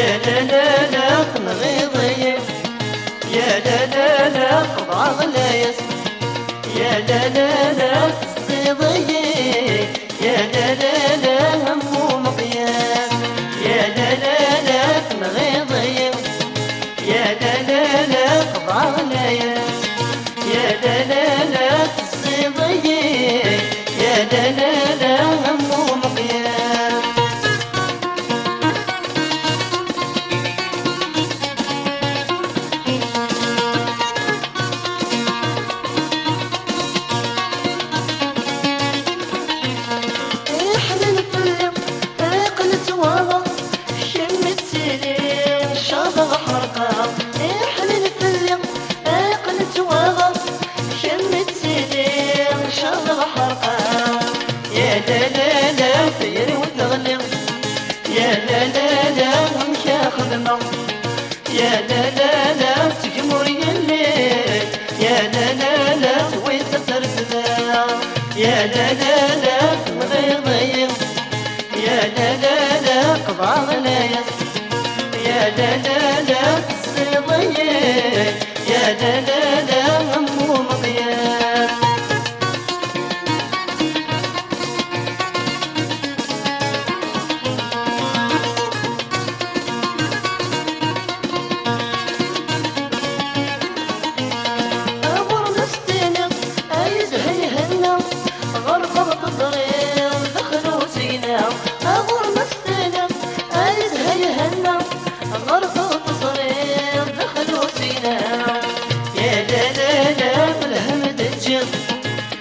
يا لا لا لا نغيضي، يا لا لا لا قضى غلايس، يا لا لا لا الصيضي، يا لا لا لا هموم قياس، يا لا لا لا نغيضي، يا لا لا لا قضى غلايس، يا لا لا لا الصيضي، يا لا لا لا هموم قياس. يا لا لا لا سيري وتغني، يا لا لا لا ومشى خدمة، يا لا لا لا سجمر الليل، يا لا لا لا سويت سرسدا، يا لا لا لا مغيضي، يا لا لا لا قضى غلايس، يا لا لا لا الصيضي، يا لا لا لا هموم قياس.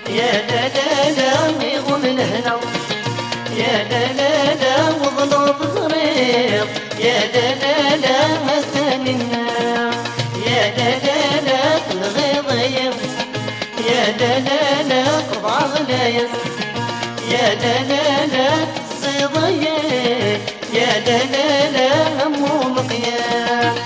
يا لا لا لا ميغم الهنا، يا لا لا لا وظلوط صرير، يا لا لا لا مثاني النار، يا لا لا لا الغيضي، يا لا لا لا قضى غلايس، يا لا لا لا الصيضي، يا لا لا لا هموم قياس.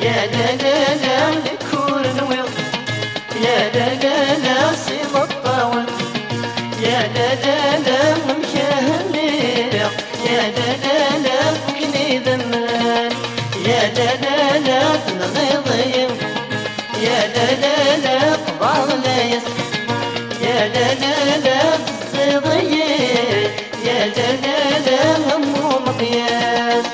يا لا لا لا لكور نوير، يا لا لا لا صيد الطاول، يا لا لا لا ممشاه الليل، يا لا لا لا فكني ذمان، يا لا لا لا نغيضي، يا لا لا لا قضى غلايس، يا لا لا لا الصيضي، يا لا لا لا هموم قياس.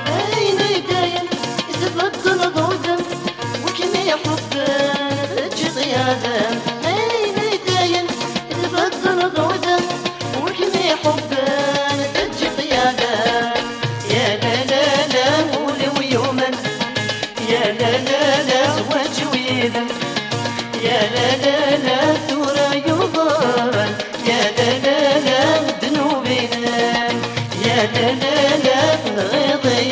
أين داين تبدل غودا وكني حبان تجي قيادا، يا لا لا لا ولي ويوما، يا لا لا لا زواج ويدا، يا لا لا لا ثورة يوضان، يا لا لا لا ذنوبنا، يا لا لا لا نغيضي،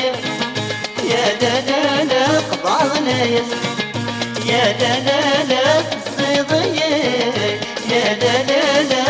يا لا لا لا قضى غلايس، يا لا لا لا الصيضي، يا لا لا لا